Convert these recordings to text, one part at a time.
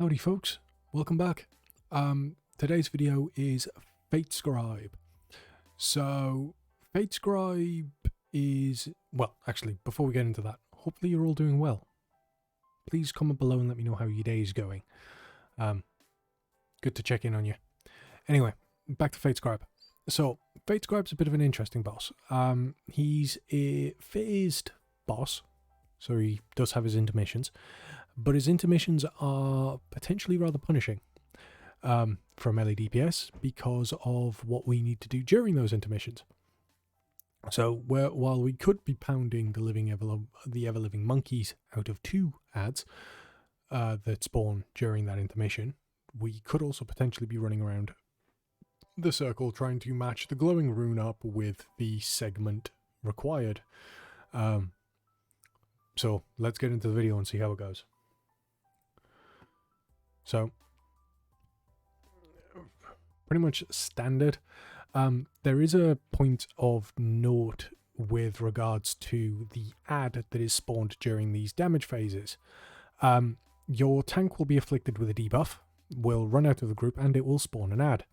Howdy folks, welcome back. Today's video is Fatescribe. So Fatescribe is, well, actually before we get into that, hopefully you're all doing well. Please comment below and let me know how your day is going. Good to check in on you. Anyway, back to Fatescribe. So Fatescribe's a bit of an interesting boss. He's a phased boss, so he does have his intermissions. But his intermissions are potentially rather punishing from melee DPS because of what we need to do during those intermissions. So while we could be pounding the ever-living monkeys out of 2 adds that spawn during that intermission, we could also potentially be running around the circle trying to match the glowing rune up with the segment required. So let's get into the video and see how it goes. So, pretty much standard. There is a point of note with regards to the add that is spawned during these damage phases. Your tank will be afflicted with a debuff, will run out of the group, and it will spawn an add.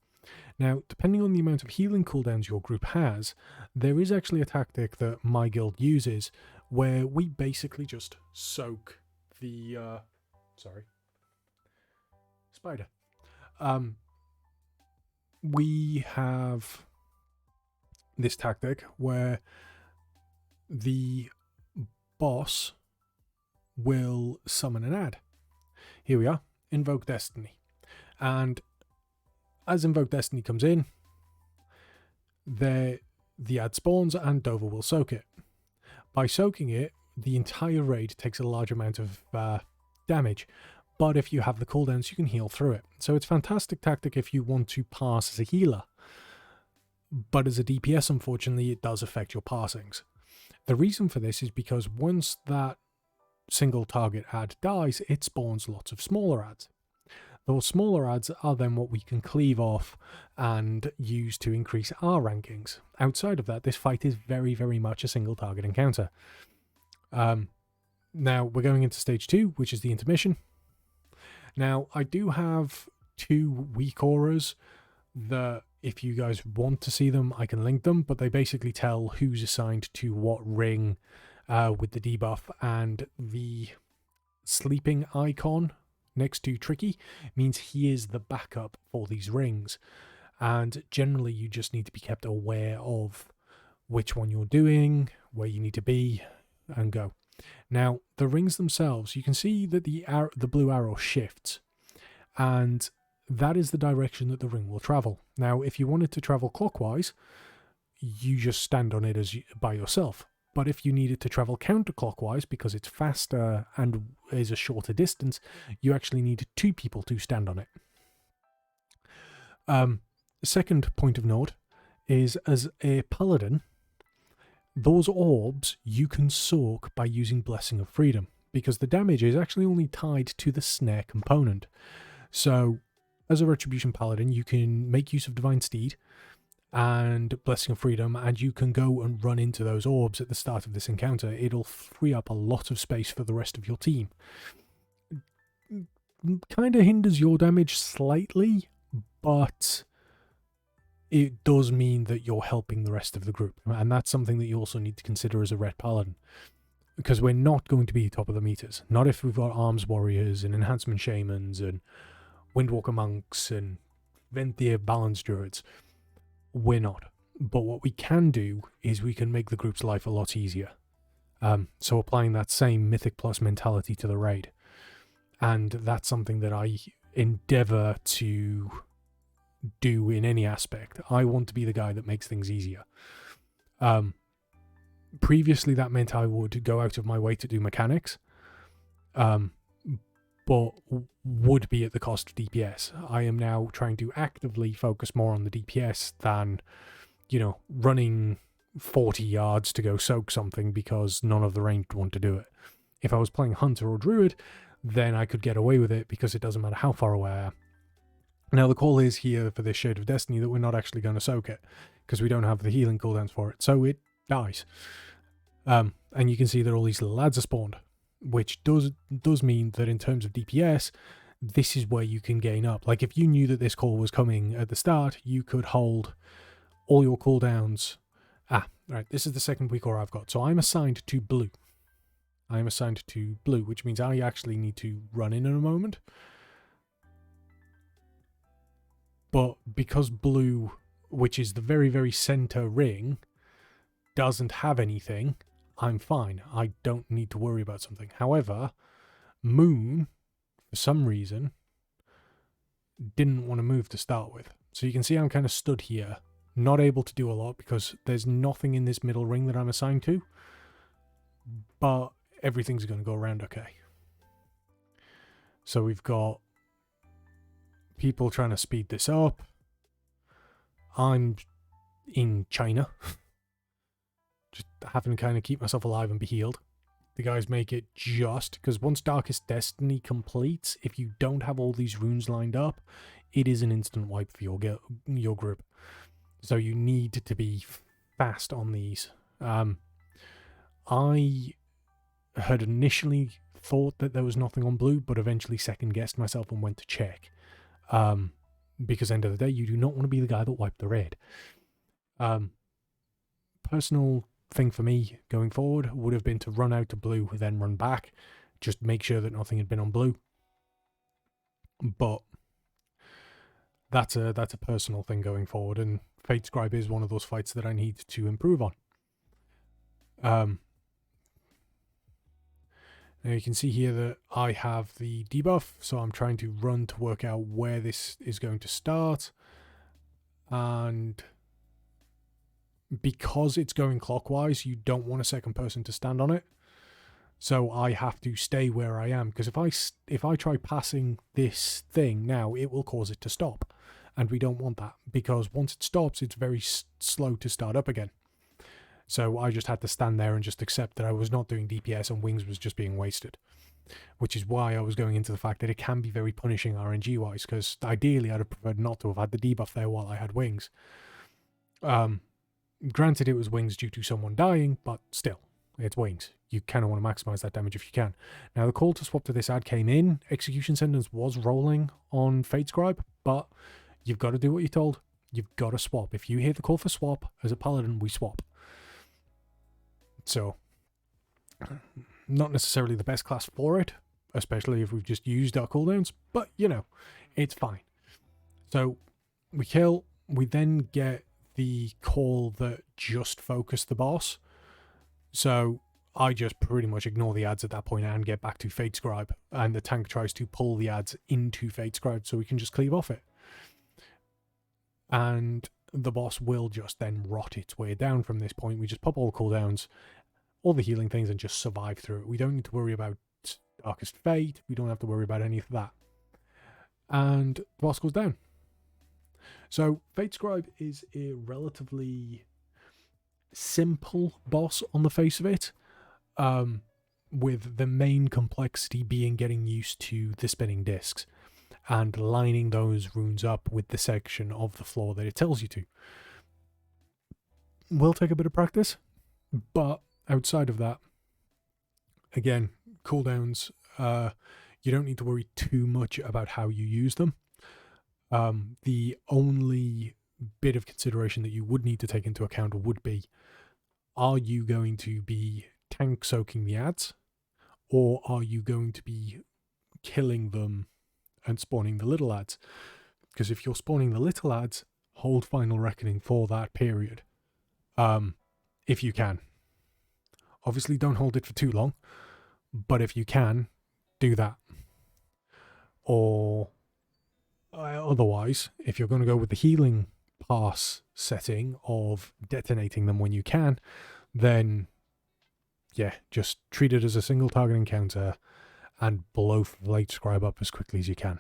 Now, depending on the amount of healing cooldowns your group has, there is actually a tactic that my guild uses where we basically just soak the... Spider. We have this tactic where the boss will summon an add. Here we are, Invoke Destiny. And as Invoke Destiny comes in, the add spawns and Dover will soak it. By soaking it, the entire raid takes a large amount of damage. But if you have the cooldowns, you can heal through it. So it's a fantastic tactic if you want to pass as a healer. But as a DPS, unfortunately, it does affect your passings. The reason for this is because once that single target add dies, it spawns lots of smaller adds. Those smaller adds are then what we can cleave off and use to increase our rankings. Outside of that, this fight is very, very much a single target encounter. Now, we're going into stage 2, which is the intermission. Now, I do have 2 weak auras that, if you guys want to see them, I can link them, but they basically tell who's assigned to what ring with the debuff, and the sleeping icon next to Tricky means he is the backup for these rings, and generally you just need to be kept aware of which one you're doing, where you need to be, and go. Now, the rings themselves, you can see that the blue arrow shifts, and that is the direction that the ring will travel. Now, if you want it to travel clockwise, you just stand on it by yourself. But if you need it to travel counterclockwise, because it's faster and is a shorter distance, you actually need 2 people to stand on it. Second point of note is, as a Paladin, those orbs you can soak by using Blessing of Freedom, because the damage is actually only tied to the snare component. So, as a Retribution Paladin, you can make use of Divine Steed and Blessing of Freedom, and you can go and run into those orbs at the start of this encounter. It'll free up a lot of space for the rest of your team. Kind of hinders your damage slightly, but it does mean that you're helping the rest of the group, and that's something that you also need to consider as a Red Paladin, because we're not going to be top of the meters. Not if we've got Arms Warriors and Enhancement Shamans and Windwalker Monks and Venthyr Balance Druids. We're not. But what we can do is we can make the group's life a lot easier. So applying that same Mythic Plus mentality to the raid. And that's something that I endeavour to do in any aspect. I want to be the guy that makes things easier. Previously that meant I would go out of my way to do mechanics, but would be at the cost of DPS. I am now trying to actively focus more on the DPS than, running 40 yards to go soak something because none of the ranged want to do it. If I was playing Hunter or Druid, then I could get away with it because it doesn't matter how far away I am. Now, the call is here for this Shade of Destiny that we're not actually going to soak it, because we don't have the healing cooldowns for it, so it dies. And you can see that all these little lads are spawned, which does mean that in terms of DPS, this is where you can gain up. Like, if you knew that this call was coming at the start, you could hold all your cooldowns. Right, this is the second weak aura I've got. So I'm assigned to blue. I'm assigned to blue, which means I actually need to run in a moment. But because blue, which is the very, very center ring, doesn't have anything, I'm fine. I don't need to worry about something. However, moon, for some reason, didn't want to move to start with. So you can see I'm kind of stood here, not able to do a lot because there's nothing in this middle ring that I'm assigned to. But everything's going to go around okay. So we've got people trying to speed this up. I'm in China. Just having to kind of keep myself alive and be healed. The guys make it just, because once Darkest Destiny completes, if you don't have all these runes lined up, it is an instant wipe for your group. So you need to be fast on these. I had initially thought that there was nothing on blue, but eventually second guessed myself and went to check. Because end of the day, you do not want to be the guy that wiped the red. Personal thing for me going forward would have been to run out to blue, then run back, just make sure that nothing had been on blue. But that's a personal thing going forward, and Fatescribe is one of those fights that I need to improve on. Now you can see here that I have the debuff, so I'm trying to run to work out where this is going to start. And because it's going clockwise, you don't want a second person to stand on it. So I have to stay where I am, because if I try passing this thing now, it will cause it to stop. And we don't want that, because once it stops, it's very slow to start up again. So I just had to stand there and just accept that I was not doing DPS and wings was just being wasted. Which is why I was going into the fact that it can be very punishing RNG-wise, because ideally I'd have preferred not to have had the debuff there while I had wings. Granted, it was wings due to someone dying, but still, it's wings. You kind of want to maximize that damage if you can. Now, the call to swap to this ad came in. Execution Sentence was rolling on Fatescribe, but you've got to do what you're told. You've got to swap. If you hear the call for swap, as a Paladin, we swap. So, not necessarily the best class for it, especially if we've just used our cooldowns, but, you know, it's fine. So, we kill, we then get the call that just focused the boss. So, I just pretty much ignore the ads at that point and get back to Fatescribe, and the tank tries to pull the ads into Fatescribe so we can just cleave off it. And the boss will just then rot its way down from this point. We just pop all the cooldowns, all the healing things, and just survive through it. We don't need to worry about Darkest Fate. We don't have to worry about any of that. And the boss goes down. So Fatescribe is a relatively simple boss on the face of it, with the main complexity being getting used to the spinning discs and lining those runes up with the section of the floor that it tells you to. Will take a bit of practice, but outside of that, again, cooldowns, you don't need to worry too much about how you use them. The only bit of consideration that you would need to take into account would be, are you going to be tank soaking the ads, or are you going to be killing them and spawning the little ads? Because if you're spawning the little ads, hold Final Reckoning for that period, if you can. Obviously don't hold it for too long, but if you can, do that. Or otherwise, if you're going to go with the healing pass setting of detonating them when you can, then yeah, just treat it as a single target encounter and blow Fatescribe up as quickly as you can.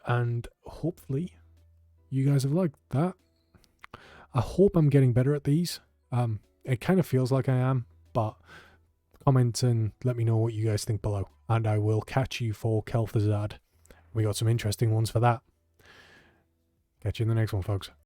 And hopefully you guys have liked that. I hope I'm getting better at these. It kind of feels like I am, but comment and let me know what you guys think below, and I will catch you for Kel'Thuzad. We got some interesting ones for that. Catch you in the next one, folks.